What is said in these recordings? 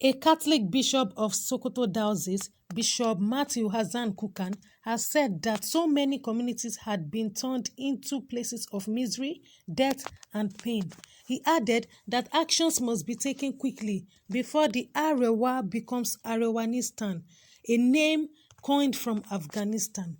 A Catholic bishop of Sokoto Diocese, Bishop Matthew Hassan Kukan, has said that so many communities had been turned into places of misery, death, and pain. He added that actions must be taken quickly before the Arewa becomes Arewanistan, a name coined from Afghanistan.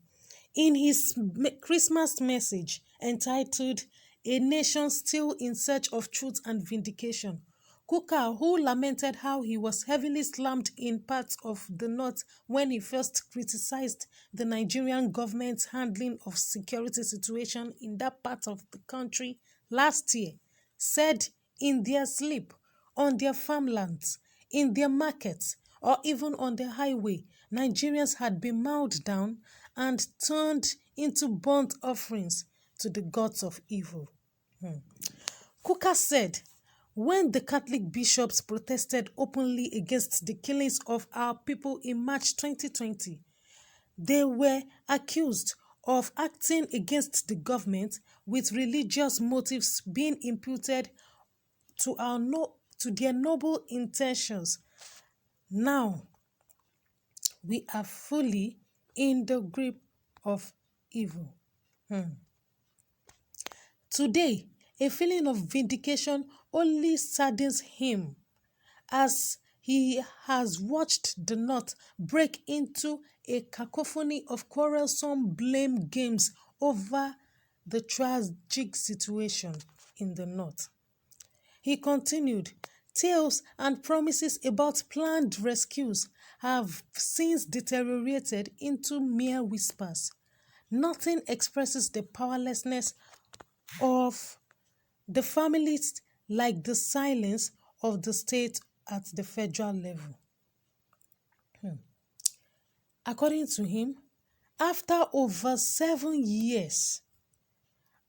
In his Christmas message entitled A Nation Still in Search of Truth and Vindication, Kukah, who lamented how he was heavily slammed in parts of the north when he first criticized the Nigerian government's handling of security situation in that part of the country last year, said in their sleep, on their farmlands, in their markets, or even on the highway, Nigerians had been mowed down and turned into burnt offerings to the gods of evil. Kukah said, when the Catholic bishops protested openly against the killings of our people in March 2020, they were accused of acting against the government with religious motives being imputed to their noble intentions. Now, we are fully in the grip of evil. Today, a feeling of vindication only saddens him as he has watched the North break into a cacophony of quarrelsome blame games over the tragic situation in the North. He continued, tales and promises about planned rescues have since deteriorated into mere whispers. Nothing expresses the powerlessness of the families like the silence of the state at the federal level. According to him, after over 7 years,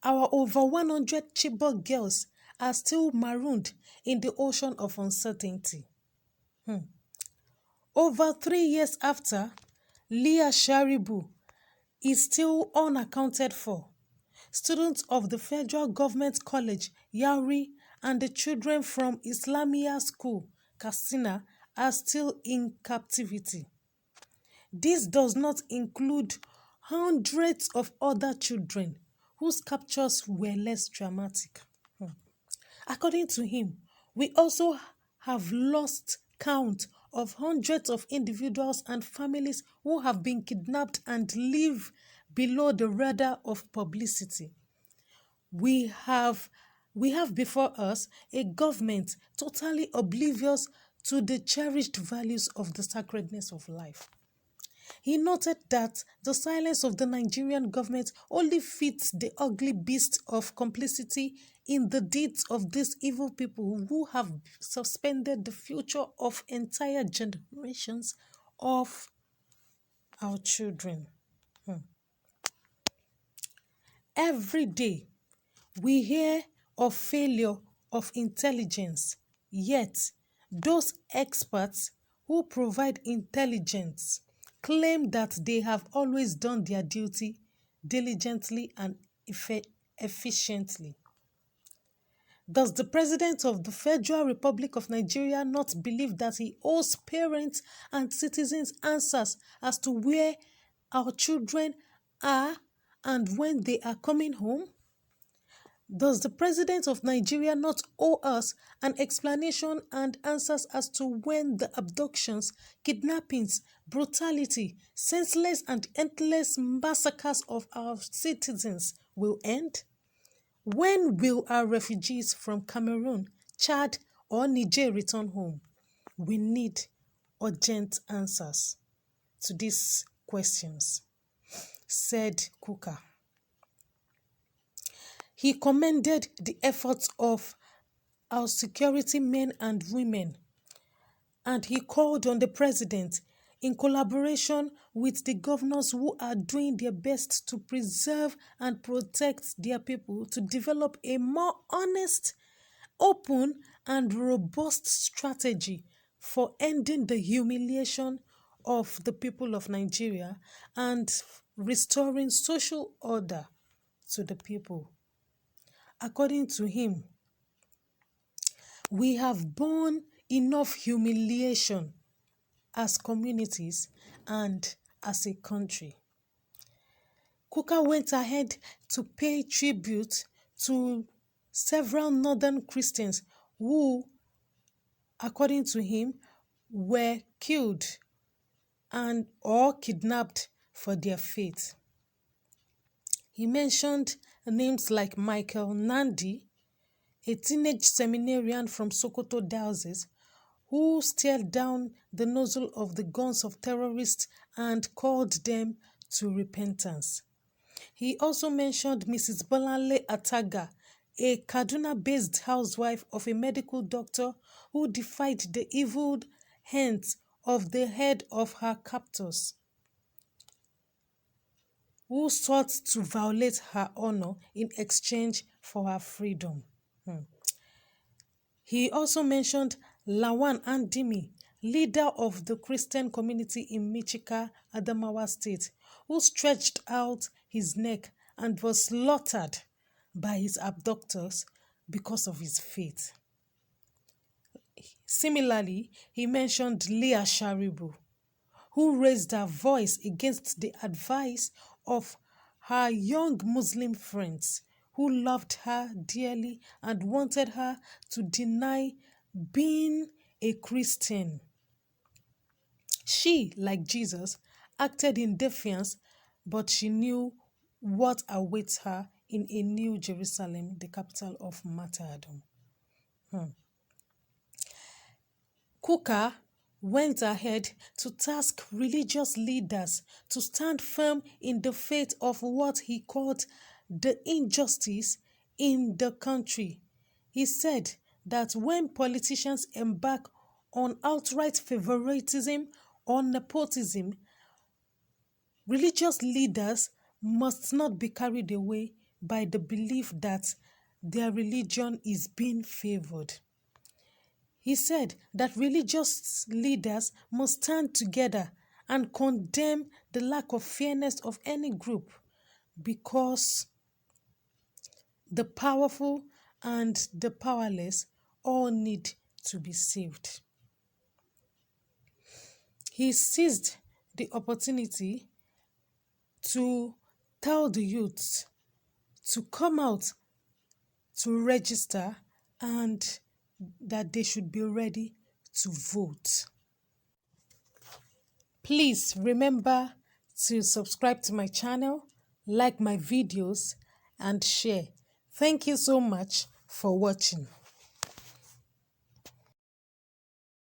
our over 100 Chibok girls are still marooned in the ocean of uncertainty. Over 3 years after, Leah Sharibu is still unaccounted for. Students of the Federal Government College, Yauri, and the children from Islamia School, Katsina, are still in captivity. This does not include hundreds of other children whose captures were less dramatic. According to him, we also have lost count of hundreds of individuals and families who have been kidnapped and live below the radar of publicity. We have before us a government totally oblivious to the cherished values of the sacredness of life. He noted that the silence of the Nigerian government only fits the ugly beast of complicity in the deeds of these evil people who have suspended the future of entire generations of our children. Every day, we hear of failure of intelligence, yet those experts who provide intelligence claim that they have always done their duty diligently and efficiently. Does the President of the Federal Republic of Nigeria not believe that he owes parents and citizens answers as to where our children are and when they are coming home? Does the President of Nigeria not owe us an explanation and answers as to when the abductions, kidnappings, brutality, senseless and endless massacres of our citizens will end? When will our refugees from Cameroon, Chad, or Niger return home? We need urgent answers to these questions, said Kukah. He commended the efforts of our security men and women, and he called on the president, in collaboration with the governors who are doing their best to preserve and protect their people, to develop a more honest, open, and robust strategy for ending the humiliation of the people of Nigeria and restoring social order to the people. According to him, we have borne enough humiliation as communities and as a country. Kukah went ahead to pay tribute to several northern Christians who, according to him, were killed and or kidnapped for their faith. He mentioned names like Michael Nandi, a teenage seminarian from Sokoto Diocese, who stared down the nozzle of the guns of terrorists and called them to repentance. He also mentioned Mrs. Bolanle Ataga, a Kaduna-based housewife of a medical doctor who defied the evil hands of the head of her captors, who sought to violate her honor in exchange for her freedom. He also mentioned Lawan Andimi, leader of the Christian community in Michika, Adamawa State, who stretched out his neck and was slaughtered by his abductors because of his faith. Similarly, he mentioned Leah Sharibu, who raised her voice against the advice of her young Muslim friends who loved her dearly and wanted her to deny being a Christian. She, like Jesus, acted in defiance, but she knew what awaits her in a new Jerusalem, the capital of martyrdom. Kukah went ahead to task religious leaders to stand firm in the face of what he called the injustice in the country. He said that when politicians embark on outright favoritism or nepotism, religious leaders must not be carried away by the belief that their religion is being favored. He said that religious leaders must stand together and condemn the lack of fairness of any group, because the powerful and the powerless all need to be saved. He seized the opportunity to tell the youths to come out to register and that they should be ready to vote. Please remember to subscribe to my channel, like my videos, and share. Thank you so much for watching.